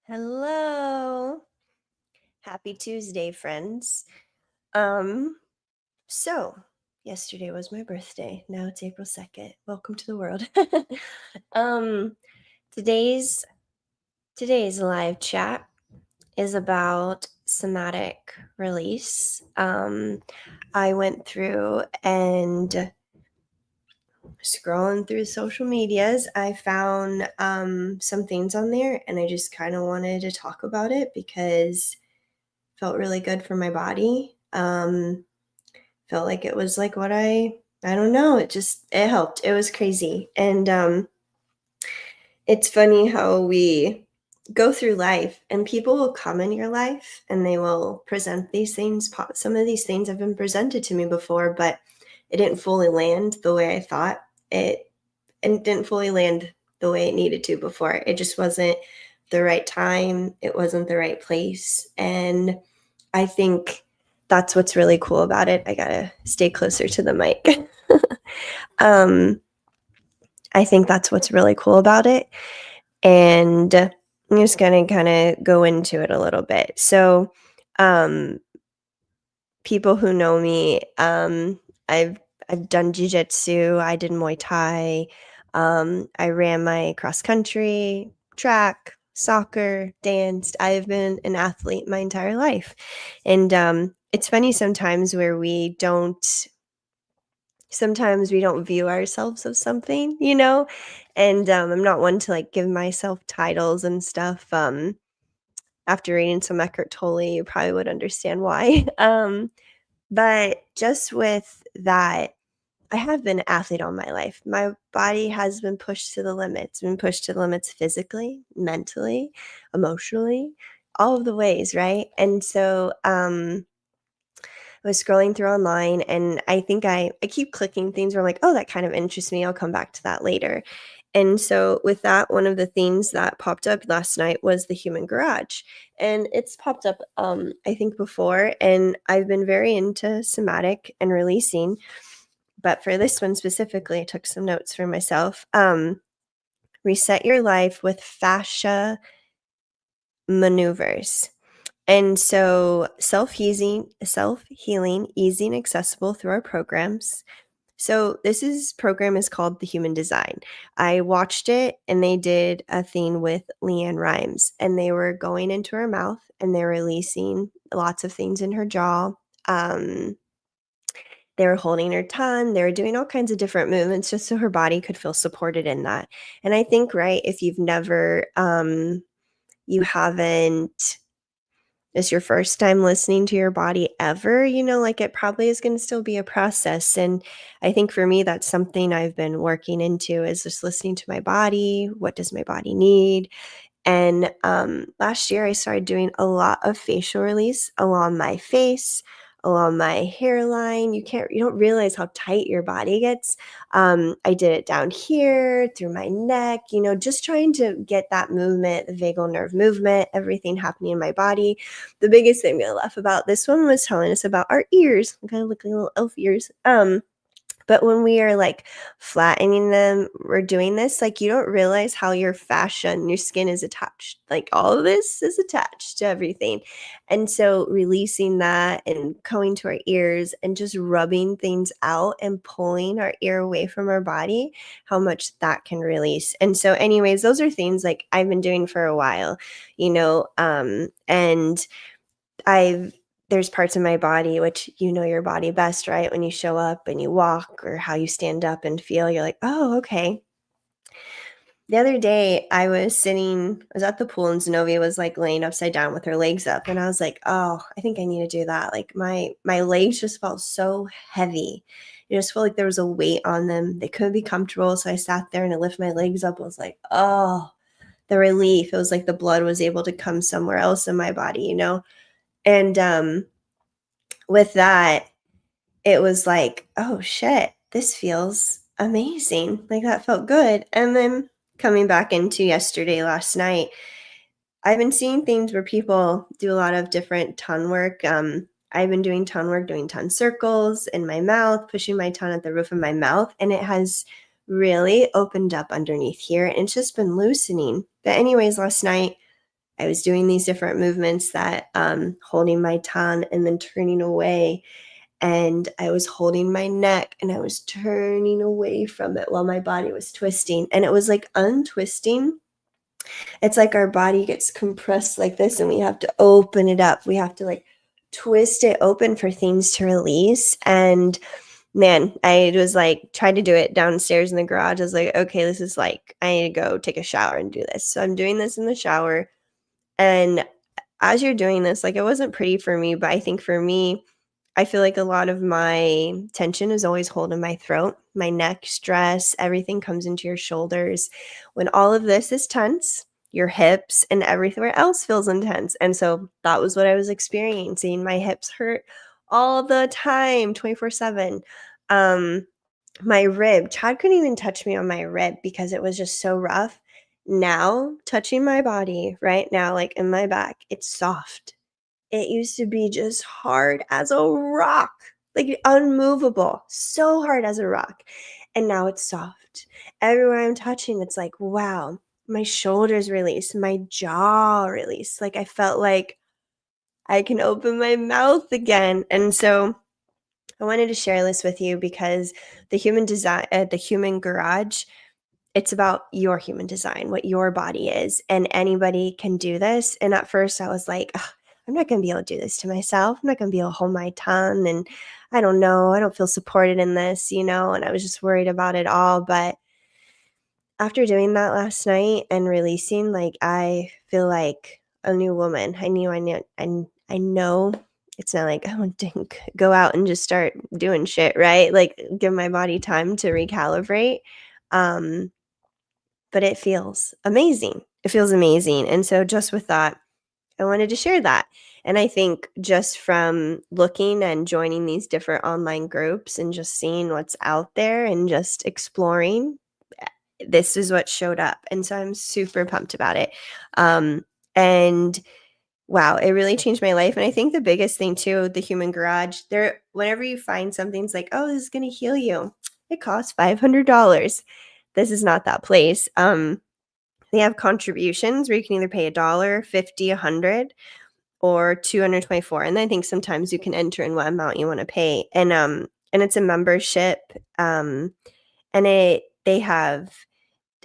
Hello. Happy Tuesday, friends. Um, so yesterday was my birthday. Now it's April 2nd. Welcome to the world. um, today's today's live chat is about somatic release. I went through and scrolling through social medias, I found some things on there and I just kind of wanted to talk about it because felt really good for my body. Felt like it was like what I don't know, it helped. It was crazy. And it's funny how we go through life and people will come in your life and they will present these things. Some of these things have been presented to me before, but it didn't fully land the way I thought it, and it didn't fully land the way it needed to before. It just wasn't the right time. It wasn't the right place. And I think that's what's really cool about it. I gotta stay closer to the mic. um, I think that's what's really cool about it. And I'm just gonna kind of go into it a little bit. So, um, people who know me, I've done jujitsu. I did Muay Thai. I ran my cross country, track, soccer, danced. I've been an athlete my entire life, and it's funny sometimes where sometimes we don't view ourselves as something, and I'm not one to like give myself titles and stuff. After reading some Eckhart Tolle, you probably would understand why. But just with that, I have been an athlete all my life. My body has been pushed to the limits, been pushed to the limits physically, mentally, emotionally, all of the ways, right? And so I was scrolling through online and I think I keep clicking things where I'm like, oh, that kind of interests me. I'll come back to that later. And so with that, one of the things that popped up last night was the human garage. And it's popped up, I think, before. And I've been very into somatic and releasing. But for this one specifically, I took some notes for myself. Reset your life with fascia maneuvers. And so self-healing, easy and accessible through our programs. So this program is called The Human Design. I watched it and they did a thing with Leanne Rimes and they were going into her mouth and they're releasing lots of things in her jaw. They were holding her tongue. They were doing all kinds of different movements just so her body could feel supported in that. And I think, right, if you haven't, it's your first time listening to your body ever, like it probably is going to still be a process. And I think for me, that's something I've been working into is just listening to my body. What does my body need? And last year, I started doing a lot of facial release along my face, along my hairline. You don't realize how tight your body gets. I did it down here, through my neck, just trying to get that movement, the vagal nerve movement, everything happening in my body. The biggest thing I'm going to laugh about this one was telling us about our ears. I'm kind of looking little elf ears. But when we are like flattening them, we're doing this, like you don't realize how your fascia and your skin is attached. Like all of this is attached to everything. And so releasing that and going to our ears and just rubbing things out and pulling our ear away from our body, how much that can release. And so anyways, those are things like I've been doing for a while, and there's parts of my body, which you know your body best, right? When you show up and you walk or how you stand up and feel, you're like, oh, okay. The other day I was at the pool and Zenobia was like laying upside down with her legs up. And I was like, oh, I think I need to do that. Like my legs just felt so heavy. It just felt like there was a weight on them. They couldn't be comfortable. So I sat there and I lifted my legs up. I was like, oh, the relief. It was like the blood was able to come somewhere else in my body, And with that, it was like, oh shit, this feels amazing. Like that felt good. And then coming back into last night, I've been seeing things where people do a lot of different tongue work. I've been doing tongue work, doing tongue circles in my mouth, pushing my tongue at the roof of my mouth. And it has really opened up underneath here. And it's just been loosening. But anyways, last night, I was doing these different movements that holding my tongue and then turning away, and I was holding my neck and I was turning away from it while my body was twisting, and it was like untwisting. It's like our body gets compressed like this and we have to open it up. We have to like twist it open for things to release. And man, I was like tried to do it downstairs in the garage. I was like, okay, this is like I need to go take a shower and do this. So I'm doing this in the shower, and as you're doing this, like, it wasn't pretty for me, but I think for me, I feel like a lot of my tension is always holding my throat, my neck, stress, everything comes into your shoulders. When all of this is tense, your hips and everywhere else feels intense. And so that was what I was experiencing. My hips hurt all the time, 24/7. Um, my rib, Chad couldn't even touch me on my rib because it was just so rough. Now, touching my body right now, like in my back, it's soft. It used to be just hard as a rock, like unmovable, so hard as a rock. And now it's soft. Everywhere I'm touching, it's like, wow, my shoulders release, my jaw release. Like I felt like I can open my mouth again. And so I wanted to share this with you because the human garage, it's about your human design, what your body is, and anybody can do this. And at first I was like, "Ugh, I'm not going to be able to do this to myself. I'm not going to be able to hold my tongue. And I don't know. I don't feel supported in this, you know?" And I was just worried about it all. But after doing that last night and releasing, like, I feel like a new woman. I know it's not like I want to go out and just start doing shit, right? Like, give my body time to recalibrate. Um, but it feels amazing. It feels amazing. And so just with that, I wanted to share that. And I think just from looking and joining these different online groups and just seeing what's out there and just exploring, this is what showed up. And so I'm super pumped about it. And wow, it really changed my life. And I think the biggest thing too, the human garage, there, whenever you find something's like, oh, this is going to heal you, it costs $500. This is not that place. They have contributions where you can either pay $1, 50, 100, or 224. And I think sometimes you can enter in what amount you want to pay. And it's a membership. And they have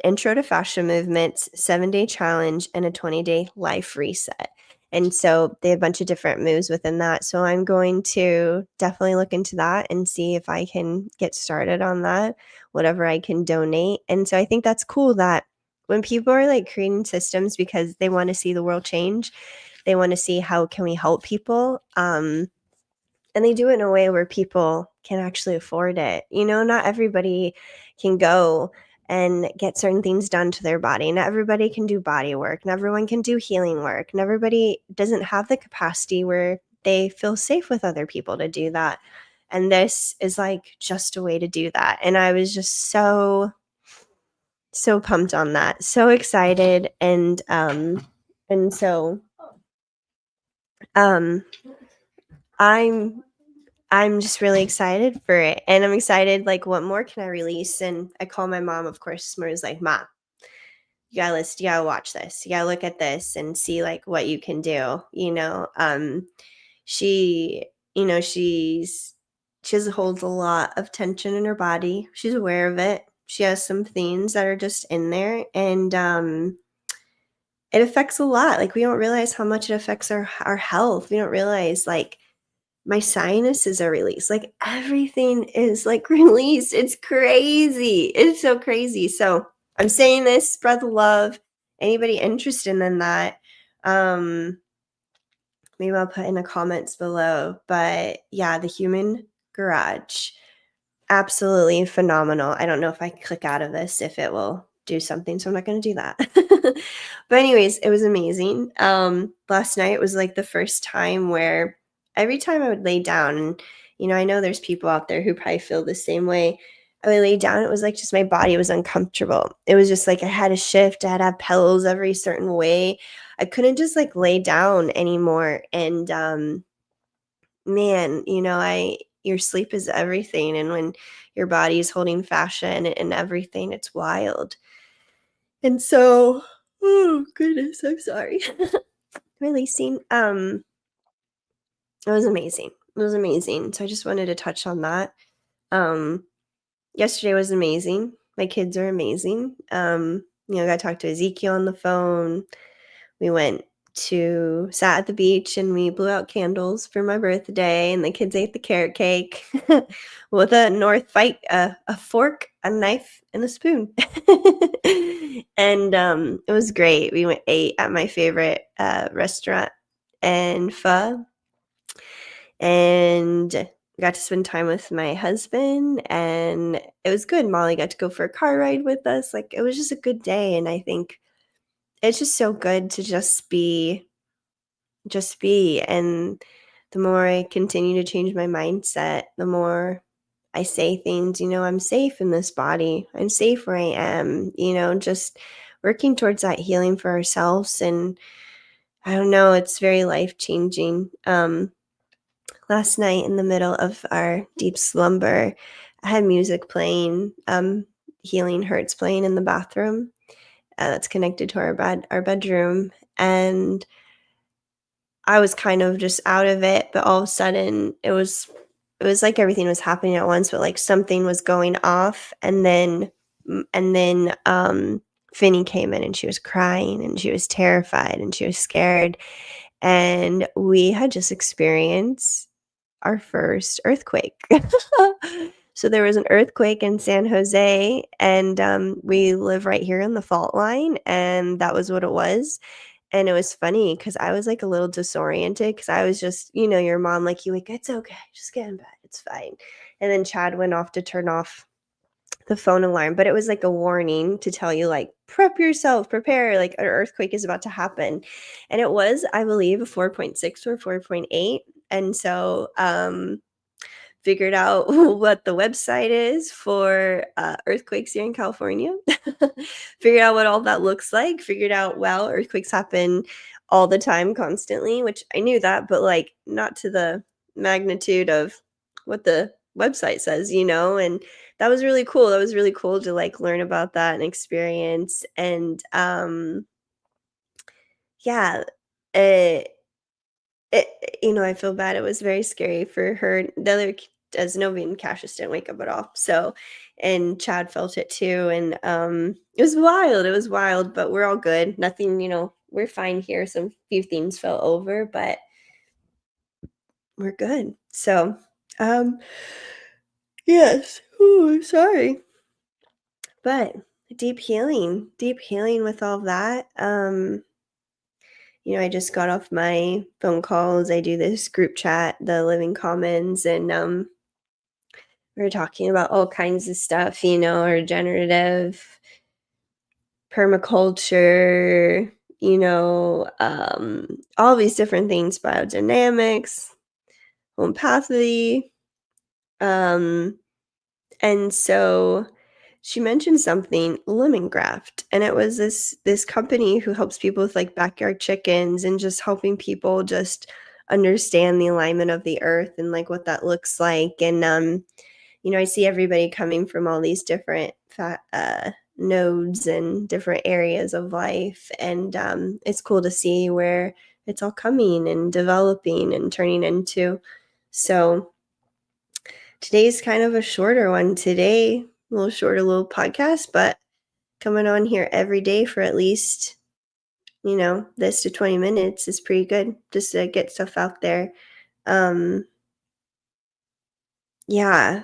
intro to fascia movements, 7-day challenge, and a 20-day life reset. And so they have a bunch of different moves within that. So I'm going to definitely look into that and see if I can get started on that, whatever I can donate. And so I think that's cool that when people are like creating systems because they want to see the world change, they want to see how can we help people. And they do it in a way where people can actually afford it. You know, not everybody can go and get certain things done to their body. Not everybody can do body work. Not everyone can do healing work. And everybody doesn't have the capacity where they feel safe with other people to do that. And this is like just a way to do that. And I was just so pumped on that. So excited. And so um I'm I'm just really excited for it. And I'm excited, like, what more can I release? And I call my mom, of course, and was like, "Ma, you gotta watch this. You gotta look at this and see like what you can do." She, she holds a lot of tension in her body. She's aware of it. She has some things that are just in there, and it affects a lot. Like we don't realize how much it affects our health. We don't realize like my sinuses are released. Like everything is like released. It's crazy. It's so crazy. So I'm saying this, spread the love. Anybody interested in that? Um, maybe I'll put in the comments below. But yeah, the human garage. Absolutely phenomenal. I don't know if I click out of this, if it will do something, so I'm not going to do that. But anyways, it was amazing. Last night was like the first time where every time I would lay down, and I know there's people out there who probably feel the same way. I would lay down, it was like just my body was uncomfortable. It was just like I had to shift. I had to have pillows every certain way. I couldn't just like lay down anymore. And man, your sleep is everything. And when your body is holding fascia and everything, it's wild. And so, oh goodness, I'm sorry. releasing. It was amazing. It was amazing. So I just wanted to touch on that. Um, Yesterday was amazing. My kids are amazing. I got to talk to Ezekiel on the phone. We sat at the beach and we blew out candles for my birthday, and the kids ate the carrot cake with a a fork, a knife, and a spoon. And it was great. We ate at my favorite restaurant and pho, and got to spend time with my husband, and it was good. Molly got to go for a car ride with us. Like, it was just a good day, and I think it's just so good to just be. And the more I continue to change my mindset, the more I say things, I'm safe in this body. I'm safe where I am, just working towards that healing for ourselves. And I don't know, it's very life changing. Last night in the middle of our deep slumber, I had music playing, Healing Hurts playing in the bathroom, that's connected to our bedroom. And I was kind of just out of it, but all of a sudden it was like everything was happening at once, but like something was going off, and then Finny came in and she was crying and she was terrified and she was scared, and we had just experienced our first earthquake. So there was an earthquake in San Jose, and we live right here in the fault line, and that was what it was. And it was funny because I was, like, a little disoriented because I was just, your mom, like, you wake, "It's okay, just get in bed, it's fine." And then Chad went off to turn off the phone alarm, but it was like a warning to tell you, like, "Prep yourself, prepare, like, an earthquake is about to happen." And it was, I believe, a 4.6 or 4.8, and so, figured out what the website is for earthquakes here in California. Figured out what all that looks like. Figured out, wow, earthquakes happen all the time, constantly, which I knew that, but like not to the magnitude of what the website says, and that was really cool. That was really cool to like learn about that and experience. And yeah, it, I feel bad. It was very scary for her. The other as Novi and Cassius didn't wake up at all. So, and Chad felt it too. And it was wild. It was wild, but we're all good. Nothing, we're fine here. Some few things fell over, but we're good. So, um, yes. Ooh, sorry. But deep healing with all that. I just got off my phone calls. I do this group chat, the Living Commons, and we were talking about all kinds of stuff, regenerative, permaculture, all these different things, biodynamics, homeopathy. Um, and so she mentioned something, lemongraft, and it was this company who helps people with like backyard chickens and just helping people just understand the alignment of the earth and like what that looks like. And I see everybody coming from all these different nodes and different areas of life, and it's cool to see where it's all coming and developing and turning into. So today's kind of a shorter one today, a little shorter little podcast, but coming on here every day for at least, this to 20 minutes is pretty good just to get stuff out there. Um, yeah,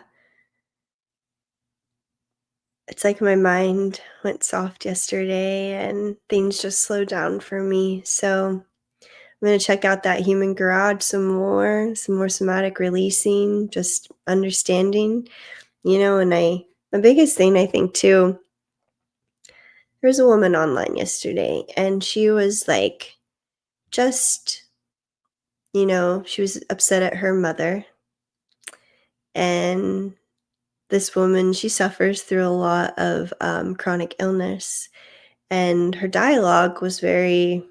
it's like my mind went soft yesterday and things just slowed down for me. So I'm going to check out that human garage some more somatic releasing, just understanding, and the biggest thing I think too, there was a woman online yesterday and she was like, just, she was upset at her mother. And this woman, she suffers through a lot of chronic illness. And her dialogue was very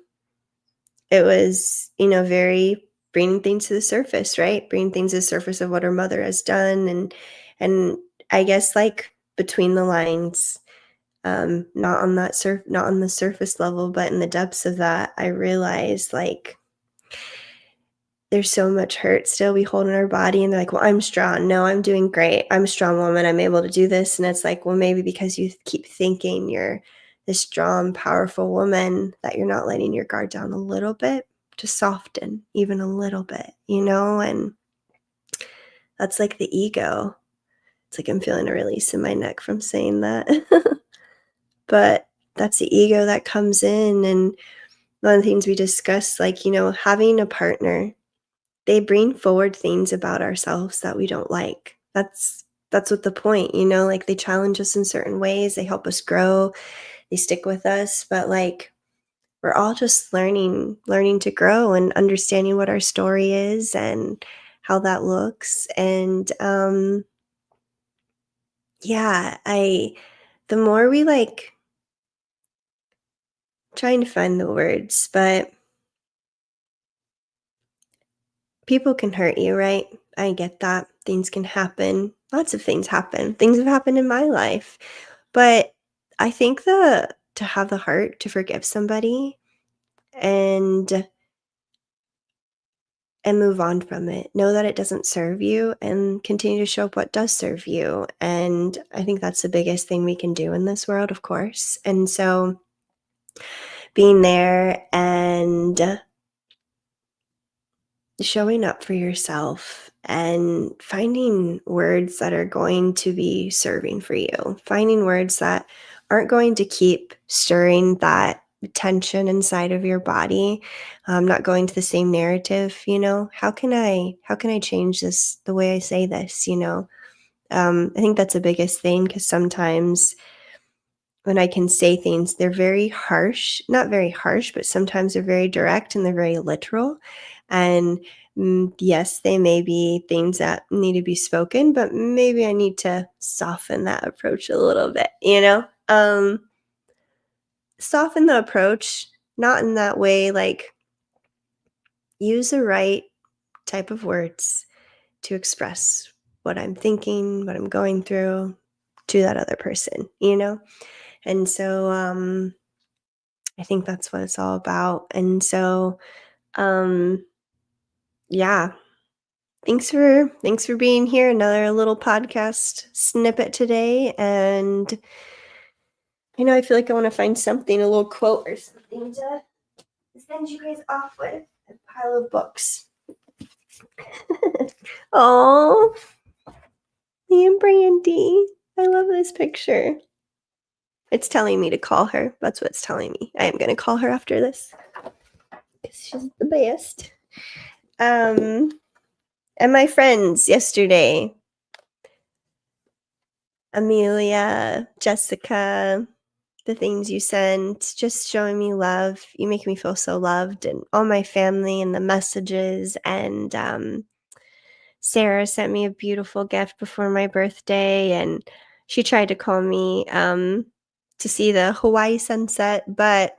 bringing things to the surface, right? Bringing things to the surface of what her mother has done. And I guess like between the lines, not on the surface level, but in the depths of that, I realized, like, there's so much hurt still we hold in our body, and they're like, "Well, I'm strong. No, I'm doing great. I'm a strong woman. I'm able to do this." And it's like, well, maybe because you keep thinking you're this strong, powerful woman that you're not letting your guard down a little bit to soften even a little bit, you know? And that's like the ego. It's like I'm feeling a release in my neck from saying that. But that's the ego that comes in. And one of the things we discussed, like, having a partner, they bring forward things about ourselves that we don't like. That's what the point, like, they challenge us in certain ways, they help us grow, they stick with us, but, like, we're all just learning to grow and understanding what our story is and how that looks. And yeah, I the more we, like, trying to find the words, but people can hurt you, right? I get that. Things can happen. Lots of things happen. Things have happened in my life. But I think the to have the heart to forgive somebody and move on from it. Know that it doesn't serve you and continue to show up what does serve you. And I think that's the biggest thing we can do in this world, of course. And so being there and showing up for yourself and finding words that are going to be serving for you, finding words that aren't going to keep stirring that tension inside of your body, not going to the same narrative. How can I change this, the way I say this? I think that's the biggest thing, because sometimes when I can say things, they're very harsh, not very harsh, but sometimes they're very direct and they're very literal. And yes, they may be things that need to be spoken, but maybe I need to soften that approach a little bit, soften the approach, not in that way, like, use the right type of words to express what I'm thinking, what I'm going through to that other person. And so, I think that's what it's all about. And so, um, yeah, thanks for being here. Another little podcast snippet today. And I feel like I want to find something, a little quote or something to send you guys off with. A pile of books. Oh, me and Brandy. I love this picture. It's telling me to call her. That's what it's telling me. I am going to call her after this, because she's the best. And my friends yesterday, Amelia, Jessica, the things you sent, just showing me love. You make me feel so loved, and all my family and the messages. And Sarah sent me a beautiful gift before my birthday, and she tried to call me to see the Hawaii sunset, but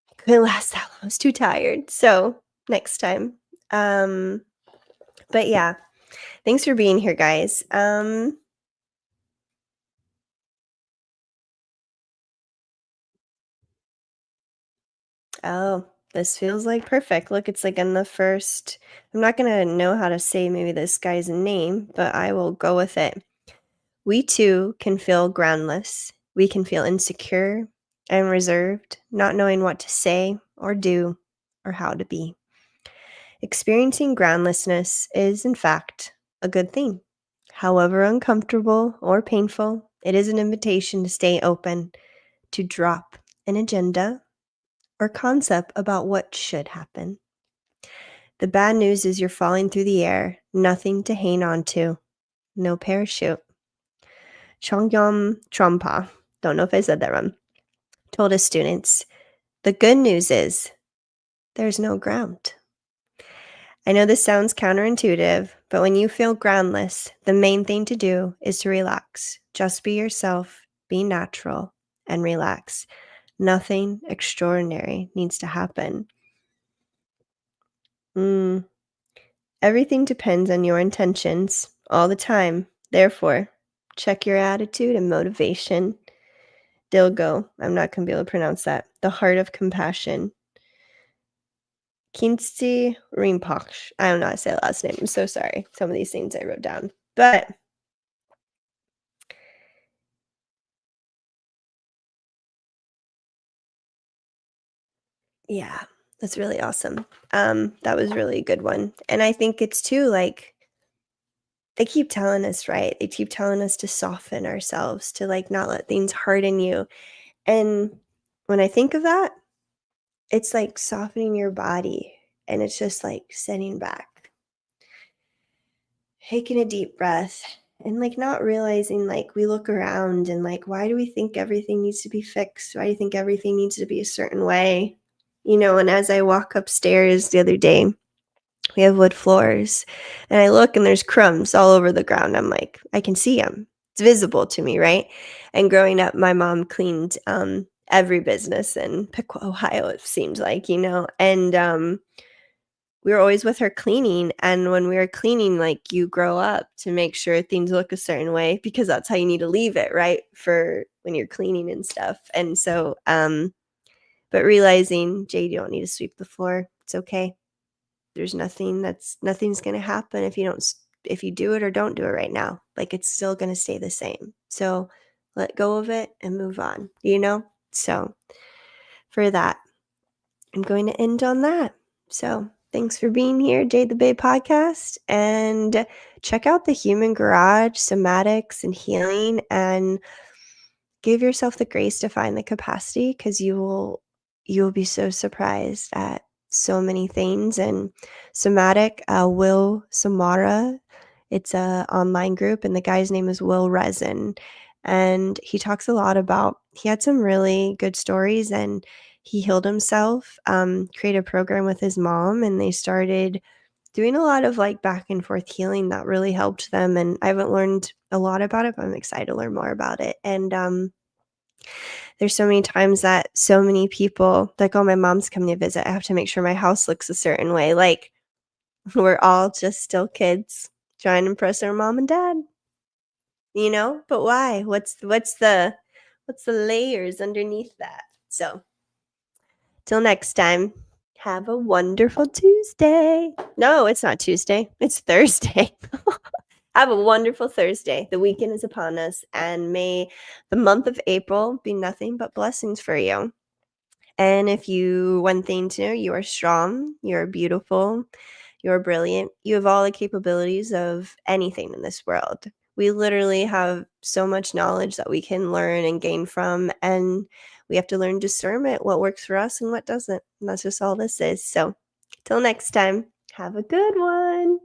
I couldn't last that long. I was too tired. So next time. Um, but yeah, thanks for being here, guys. Oh, this feels like perfect. Look, it's like in the first. I'm not gonna know how to say maybe this guy's name, but I will go with it. We too can feel groundless. We can feel insecure and reserved, not knowing what to say or do or how to be. Experiencing groundlessness is, in fact, a good thing. However uncomfortable or painful, it is an invitation to stay open, to drop an agenda or concept about what should happen. The bad news is you're falling through the air, nothing to hang on to, no parachute. Chongyam Trompa, don't know if I said that wrong, told his students, the good news is there's no ground. I know this sounds counterintuitive, but when you feel groundless, the main thing to do is to relax. Just be yourself, be natural, and relax. Nothing extraordinary needs to happen. Everything depends on your intentions all the time. Therefore, check your attitude and motivation. Dilgo. I'm not gonna be able to pronounce that. The Heart of Compassion. Kinsti Rinpoche. I don't know how to say the last name. I'm so sorry. Some of these things I wrote down. But yeah, that's really awesome. That was really a good one. And I think it's too like they keep telling us, right? They keep telling us to soften ourselves, to like not let things harden you. And when I think of that, it's like softening your body and it's just like sitting back, taking a deep breath and like not realizing like we look around and like why do we think everything needs to be fixed? Why do you think everything needs to be a certain way? And as I walk upstairs the other day, we have wood floors and I look and there's crumbs all over the ground. I'm like, I can see them. It's visible to me, right? And growing up, my mom cleaned every business in Piqua, Ohio, it seems like, and we were always with her cleaning. And when we were cleaning, like you grow up to make sure things look a certain way because that's how you need to leave it, right? For when you're cleaning and stuff. And so, but realizing, Jade, you don't need to sweep the floor. It's okay. There's nothing's going to happen if you do it or don't do it right now. Like it's still going to stay the same. So let go of it and move on. So for that, I'm going to end on that. So thanks for being here, Jade the Babe podcast, and check out the Human Garage, Somatics, and Healing, and give yourself the grace to find the capacity because you'll be so surprised at so many things. And Somatic, Will Samara, it's a online group, and the guy's name is Will Resin, and he talks a lot about he had some really good stories and he healed himself, created a program with his mom, and they started doing a lot of like back and forth healing that really helped them. And I haven't learned a lot about it, but I'm excited to learn more about it. And there's so many times that so many people like, oh, my mom's coming to visit. I have to make sure my house looks a certain way. Like we're all just still kids trying to impress our mom and dad. But why? What's the layers underneath that? So till next time, have a wonderful Tuesday. No, it's not Tuesday. It's Thursday. Have a wonderful Thursday. The weekend is upon us, and may the month of April be nothing but blessings for you. And one thing to know, you are strong, you're beautiful, you're brilliant. You have all the capabilities of anything in this world. We literally have so much knowledge that we can learn and gain from, and we have to learn discernment, what works for us and what doesn't. And that's just all this is. So till next time, have a good one.